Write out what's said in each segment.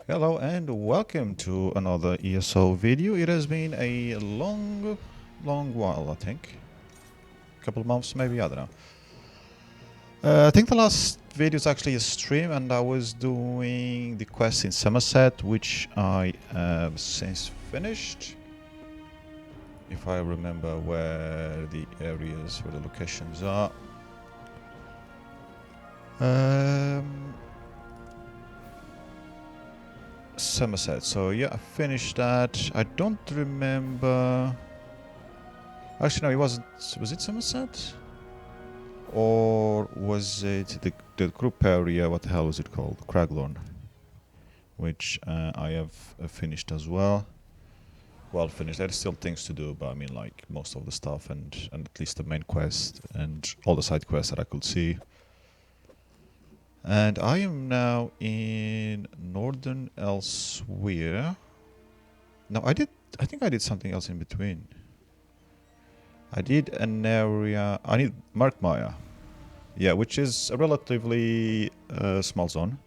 Hello and welcome to another ESO video. It has been a long while, I think. A couple of months, maybe, I don't know. I think the last video is actually a stream and I was doing the quest in Somerset, which I have since finished. If I remember where the areas, where the locations are. Somerset, so yeah, I finished that. I don't remember. Actually, no, it wasn't. Was it Somerset? Or was it the group area? What the hell was it called? Craglorn, which I have finished as well. Well, finished. There's still things to do, but I mean, like most of the stuff and at least the main quest and all the side quests that I could see. And I am now in Northern Elsewhere. No, I think I did something else in between. I did an area. I need Markmire. Yeah, which is a relatively small zone.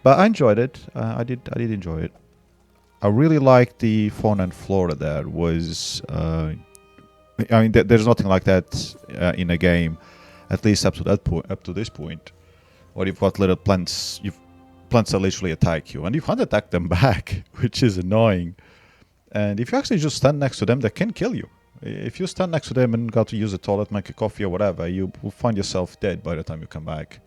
But I enjoyed it. I did enjoy it. I really liked the fauna and flora there. Was I mean, there's nothing like that in a game, at least up to that point, up to this point. Or you've got little plants. Plants that literally attack you, and you can't attack them back, which is annoying. And if you actually just stand next to them, they can kill you. If you stand next to them and got to use the toilet, make a coffee or whatever, you will find yourself dead by the time you come back.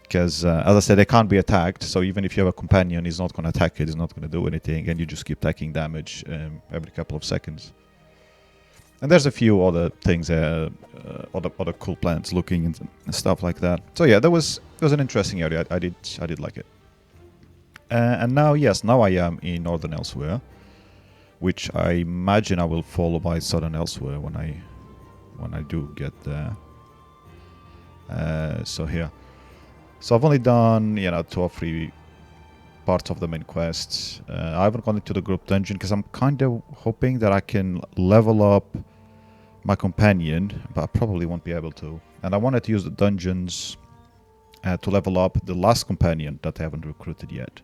Because, as I said, they can't be attacked, so even if you have a companion, he's not going to attack it, he's not going to do anything, and you just keep taking damage every couple of seconds. And there's a few other things, other cool plants looking and stuff like that. So yeah, it was an interesting area. I did like it. And now, yes, now I am in Northern Elsewhere, which I imagine I will follow by Southern Elsewhere when I do get there. So here. So I've only done, 2 or 3 parts of the main quests. I haven't gone into the group dungeon because I'm kind of hoping that I can level up my companion, but I probably won't be able to. And I wanted to use the dungeons to level up the last companion that I haven't recruited yet.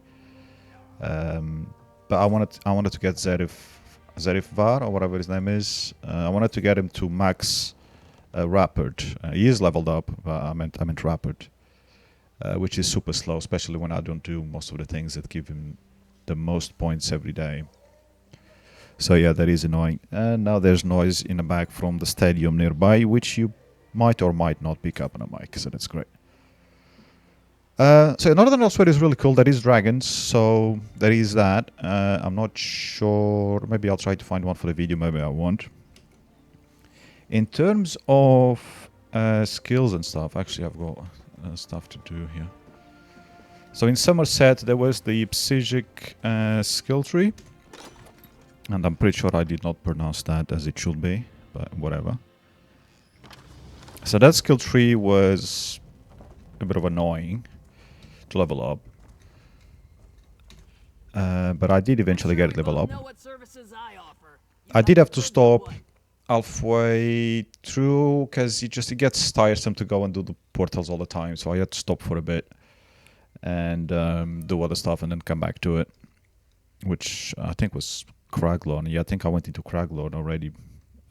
But I wanted to get Zerif Var, or whatever his name is. I wanted to get him to max Rapid. He is leveled up, but I meant Rapid. Which is super slow, especially when I don't do most of the things that give him the most points every day. So yeah, that is annoying. And now there's noise in the back from the stadium nearby, which you might or might not pick up on a mic, so that's great. So Northern Elsewhere is really cool. There is dragons, so there is that. I'm not sure. Maybe I'll try to find one for the video. Maybe I won't. In terms of skills and stuff, actually I've got stuff to do here. So in Somerset there was the Psychic skill tree, and I'm pretty sure I did not pronounce that as it should be, but whatever. So that skill tree was a bit of annoying to level up, but I did eventually get it level up. I did have to stop halfway through because it gets tiresome to go and do the portals all the time, so I had to stop for a bit and do other stuff and then come back to it, which I think was Craglorn. Yeah, I think I went into Craglorn already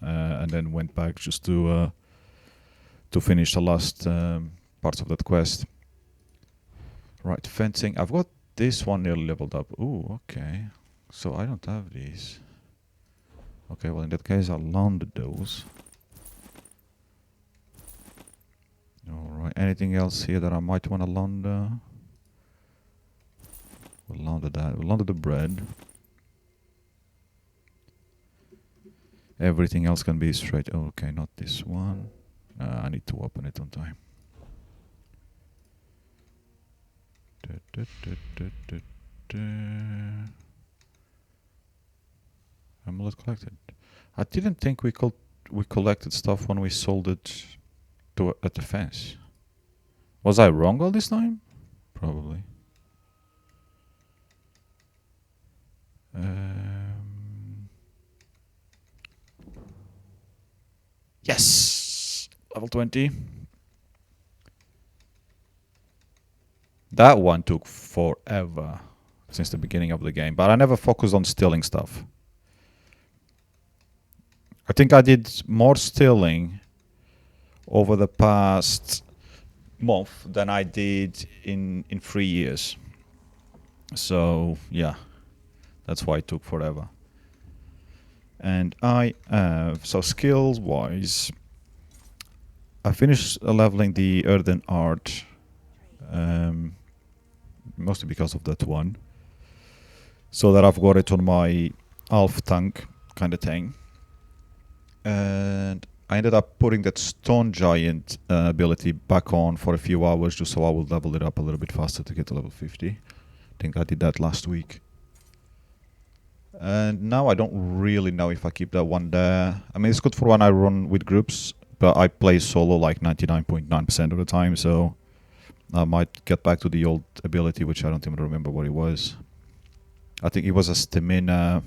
and then went back just to finish the last parts of that quest. Right, fencing. I've got this one nearly leveled up. Ooh, okay. So I don't have these. Okay, well in that case I'll launder those. Alright, anything else here that I might want to launder? We'll launder that. We'll launder the bread. Everything else can be straight. Oh, okay, not this one. I need to open it on time. Amulet collected. I didn't think we collected stuff when we sold it at the fence. Was I wrong all this time? Probably. Yes! Level 20. That one took forever since the beginning of the game, but I never focused on stealing stuff. I think I did more stealing over the past month than I did in 3 years. So yeah, that's why it took forever. And I have, so skills wise, I finished leveling the Earthen Art, mostly because of that one, so that I've got it on my Alf tank kind of thing. And I ended up putting that Stone Giant ability back on for a few hours just so I will level it up a little bit faster to get to level 50. I think I did that last week. And now I don't really know if I keep that one there. I mean, it's good for when I run with groups, but I play solo like 99.9% of the time, so I might get back to the old ability, which I don't even remember what it was. I think it was a stamina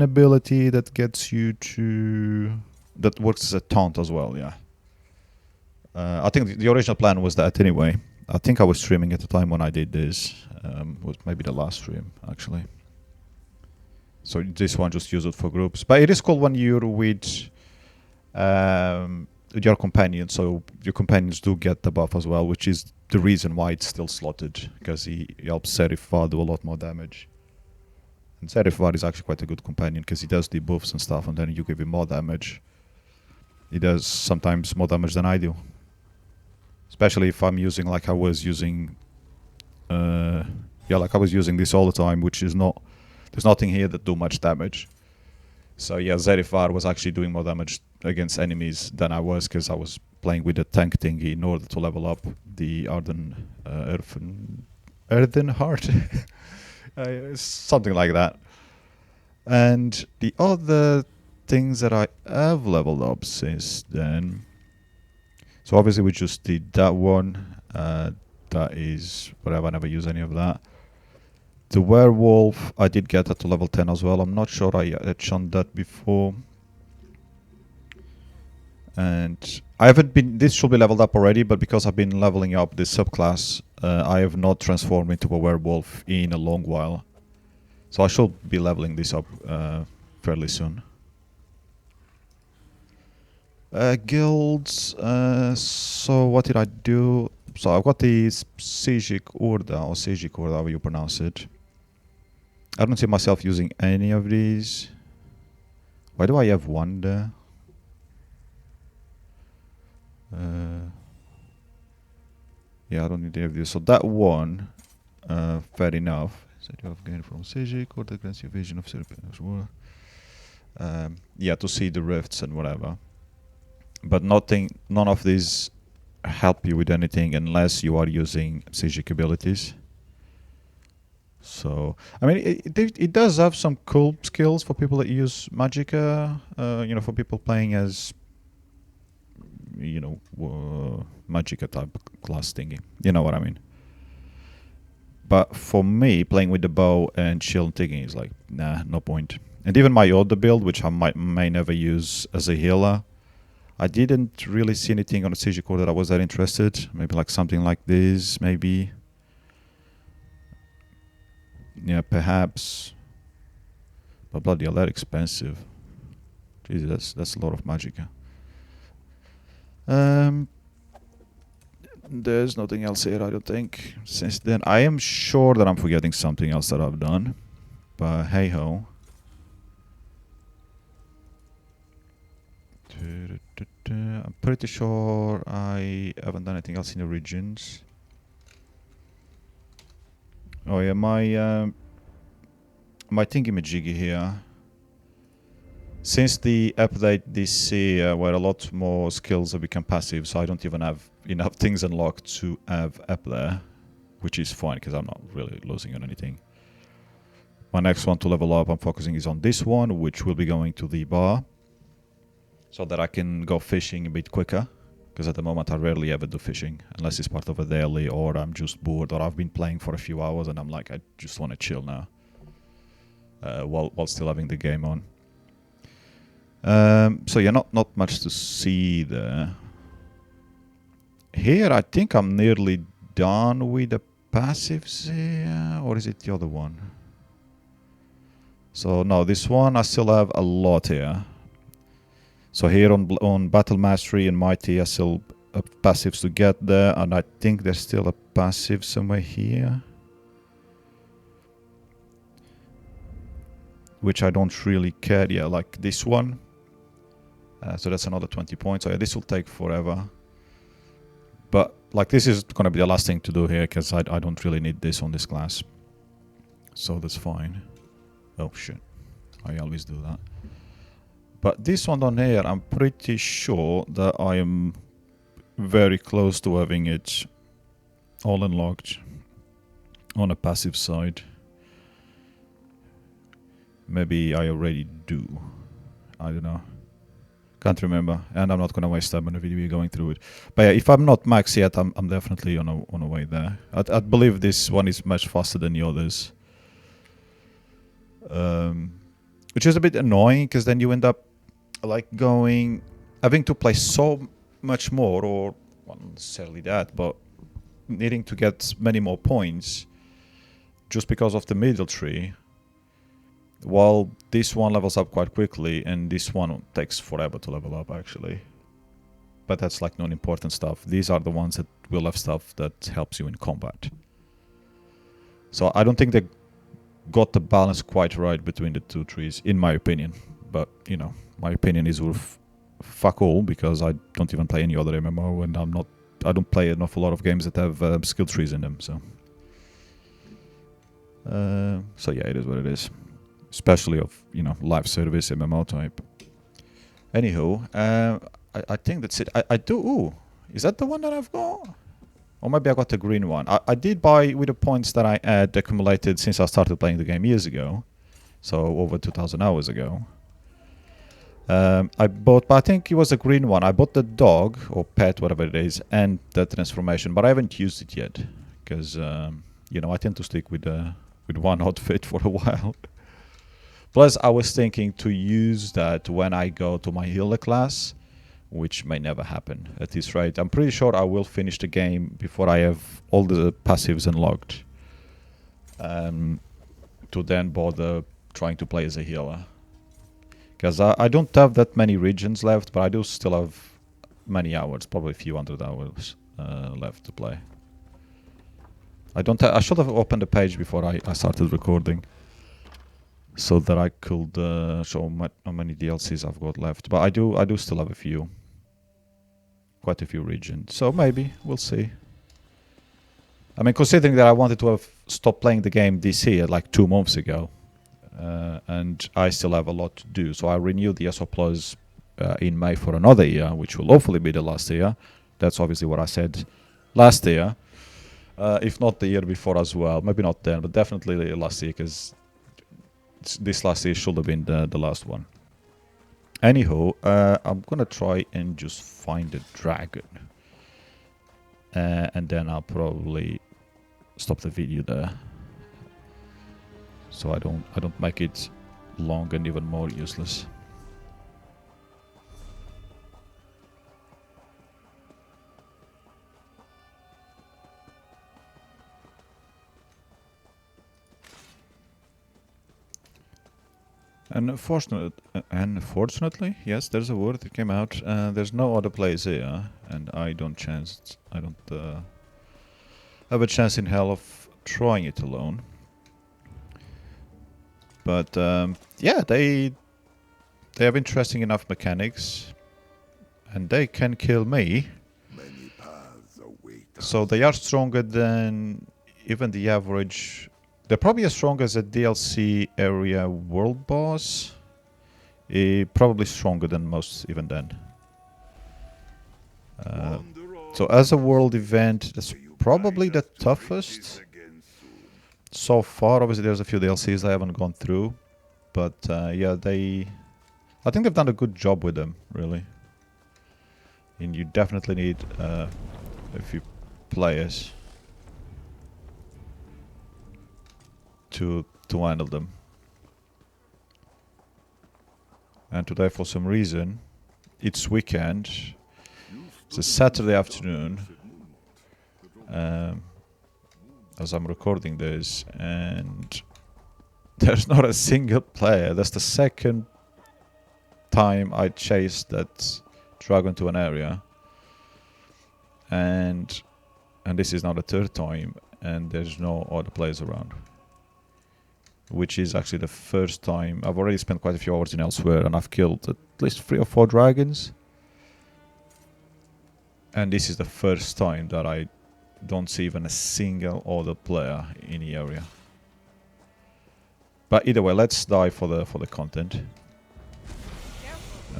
ability that gets you to... that works as a taunt as well, yeah. I think the original plan was that anyway. I think I was streaming at the time when I did this. Was maybe the last stream, actually. So this one just use it for groups. But it is cool when you're with your companions. So your companions do get the buff as well, which is the reason why it's still slotted, because he helps Serifar do a lot more damage. And Serifar is actually quite a good companion because he does the buffs and stuff, and then you give him more damage. He does sometimes more damage than I do. Especially if I'm using like I was using... like I was using this all the time, which is not... There's nothing here that do much damage. So yeah, Zerifar was actually doing more damage against enemies than I was, because I was playing with the tank thingy in order to level up the Earthen Heart. Something like that. And the other things that I have leveled up since then... So obviously we just did that one. That is whatever, I never use any of that. The werewolf, I did get that to level 10 as well. I'm not sure I had shown that before. And I haven't been... This should be leveled up already, but because I've been leveling up this subclass, I have not transformed into a werewolf in a long while. So I should be leveling this up fairly soon. Guilds, so what did I do? So I've got the Sijik Urda, or Sijik Urda, however you pronounce it. I don't see myself using any of these. Why do I have one there? Yeah, I don't need any of these. So that one, fair enough. So you have gained from Sijik Urda grants you vision of Sirpin. Yeah, to see the rifts and whatever. But none of these help you with anything unless you are using Sijik abilities. So, I mean, it does have some cool skills for people that use Magicka, for people playing as, Magicka type class thingy. You know what I mean? But for me, playing with the bow and shield thingy is like, nah, no point. And even my other build, which I may never use as a healer, I didn't really see anything on the Sijik core that I was that interested. Maybe like something like this, maybe. Yeah, perhaps. But bloody hell, they're expensive. Jesus, that's a lot of Magicka. There's nothing else here, I don't think. Since then, I am sure that I'm forgetting something else that I've done. But hey ho. I'm pretty sure I haven't done anything else in the regions. Oh yeah, my thingy-majiggy here. Since the update this year, where a lot more skills have become passive, so I don't even have enough things unlocked to have up there, which is fine because I'm not really losing on anything. My next one to level up, I'm focusing is on this one, which will be going to the bar, so that I can go fishing a bit quicker. Because at the moment I rarely ever do fishing, unless it's part of a daily, or I'm just bored, or I've been playing for a few hours and I'm like, I just want to chill now, while still having the game on. So yeah, not much to see there. Here I think I'm nearly done with the passives here, or is it the other one? So no, this one I still have a lot here. So here on Battle Mastery and Mighty I still have passives to get there, and I think there's still a passive somewhere here, which I don't really care. Yeah, like this one. So that's another 20 points. So yeah, this will take forever. But like this is going to be the last thing to do here, because I don't really need this on this class. So that's fine. Oh shit, I always do that. But this one down here, I'm pretty sure that I am very close to having it all unlocked on a passive side. Maybe I already do. I don't know. Can't remember, and I'm not gonna waste time on a video going through it. But yeah, if I'm not max yet, I'm definitely on a way there. I believe this one is much faster than the others, which is a bit annoying, because then you end up like having to play so much more, or not necessarily that, but needing to get many more points just because of the middle tree. While this one levels up quite quickly, and this one takes forever to level up actually. But that's like non-important stuff. These are the ones that will have stuff that helps you in combat. So I don't think they got the balance quite right between the two trees, in my opinion. But, you know, my opinion is worth fuck all, because I don't even play any other MMO, and I don't play an awful lot of games that have skill trees in them, so. So yeah, it is what it is. Especially of, you know, live service MMO type. Anywho, I think that's it. I do. Ooh, is that the one that I've got? Or maybe I got the green one. I did buy with the points that I had accumulated since I started playing the game years ago. So over 2,000 hours ago. I bought, but I think it was a green one. I bought the dog, or pet, whatever it is, and the transformation. But I haven't used it yet. Because, you know, I tend to stick with one outfit for a while. Plus, I was thinking to use that when I go to my healer class, which may never happen at this rate. I'm pretty sure I will finish the game before I have all the passives unlocked. To then bother trying to play as a healer. Because I don't have that many regions left, but I do still have many hours, probably a few hundred hours left to play. I should have opened the page before I started recording, so that I could show how many DLCs I've got left. But I do still have a few. Quite a few regions. So maybe, we'll see. I mean, considering that I wanted to have stopped playing the game this year, like 2 months ago. And I still have a lot to do. So I renewed the ESO Plus in May for another year, which will hopefully be the last year. That's obviously what I said last year. If not the year before as well. Maybe not then, but definitely the last year, because this last year should have been the last one. Anyhow, I'm gonna try and just find a dragon. And then I'll probably stop the video there. So I don't make it long and even more useless. Unfortunately, yes, there's a word that came out. There's no other place here, and I don't have a chance in hell of trying it alone. But yeah, they have interesting enough mechanics, and they can kill me. So they are stronger than even the average. They're probably as strong as a DLC area world boss. Probably stronger than most even then. So as a world event, that's probably the toughest so far. Obviously there's a few DLCs I haven't gone through. But yeah, I think they've done a good job with them, really. And you definitely need a few players to handle them. And today, for some reason, it's weekend. It's a Saturday afternoon. as I'm recording this, and there's not a single player. That's the second time I chased that dragon to an area, and this is now the third time, and there's no other players around. Which is actually the first time. I've already spent quite a few hours in Elsewhere, and I've killed at least 3 or 4 dragons. And this is the first time that I don't see even a single other player in the area. But either way, let's die for the content.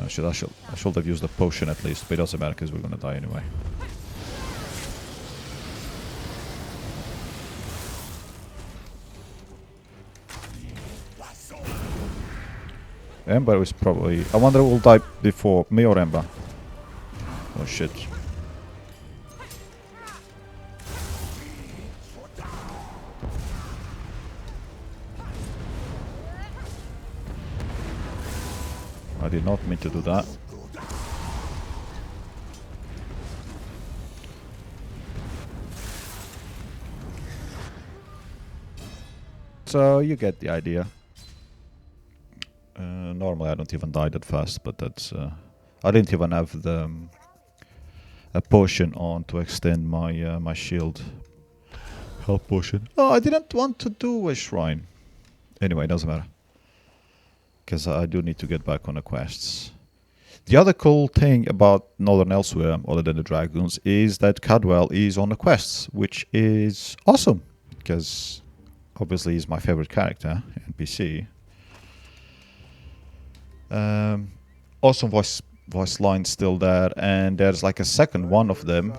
I should have used the potion at least, but it doesn't matter because we're gonna die anyway. Ember is probably... I wonder who will die before, me or Ember. Oh shit. I did not mean to do that. So you get the idea. Normally I don't even die that fast, but that's... I didn't even have the a potion on to extend my my shield. Health potion. Oh, I didn't want to do a shrine. Anyway, it doesn't matter. Because I do need to get back on the quests. The other cool thing about Northern Elsewhere, other than the dragons, is that Cadwell is on the quests, which is awesome. Because obviously he's my favorite character, NPC. Awesome voice line still there, and there's like a second one of them,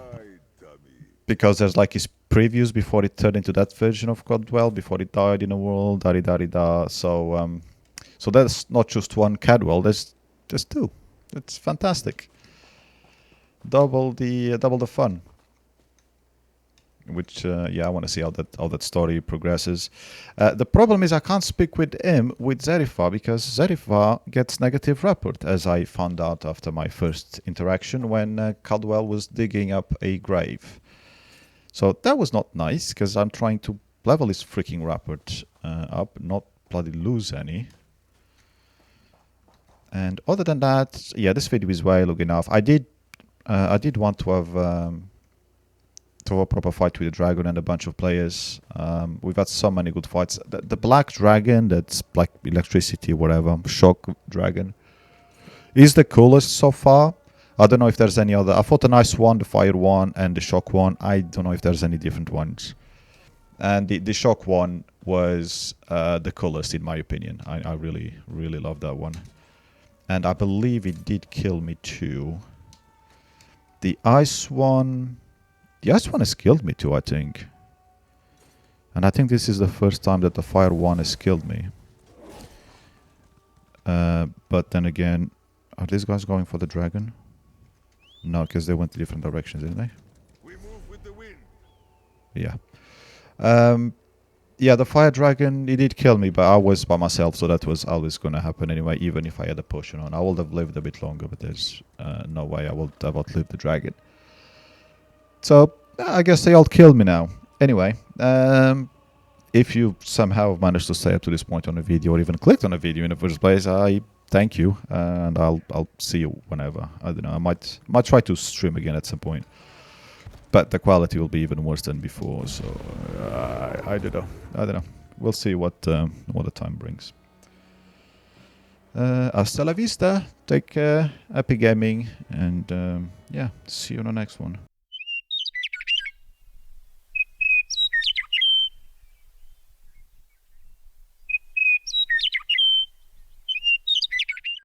because there's like his previews before it turned into that version of Cadwell, before he died in the world, da-di-da-di-da. So so there's not just one Cadwell, there's two. It's fantastic. Double the fun. Which yeah, I want to see how that story progresses. The problem is I can't speak with him with Zerifa, because Zerifa gets negative report, as I found out after my first interaction when Cadwell was digging up a grave. So that was not nice, because I'm trying to level his freaking report up, not bloody lose any. And other than that, yeah, this video is way long enough. I did want to have a proper fight with the dragon and a bunch of players. We've had so many good fights. The black dragon, that's like electricity, whatever, shock dragon, is the coolest so far. I don't know if there's any other. I fought a nice one, the fire one, and the shock one. I don't know if there's any different ones. And the shock one was the coolest in my opinion. I really, really love that one. And I believe it did kill me too. The ice one... The ice one has killed me too, I think. And I think this is the first time that the fire one has killed me. But then again, are these guys going for the dragon? No, because they went different directions, didn't they? We move with the wind. Yeah. Yeah, the fire dragon, it did kill me, but I was by myself, so that was always going to happen anyway, even if I had a potion on. I would have lived a bit longer, but there's no way I would have outlived the dragon. So, I guess they all killed me now. Anyway, if you somehow managed to stay up to this point on a video, or even clicked on a video in the first place, I thank you, and I'll see you whenever. I don't know, I might try to stream again at some point. But the quality will be even worse than before, so I don't know. We'll see what the time brings. Hasta la vista. Take care. Happy gaming, and yeah, see you on the next one.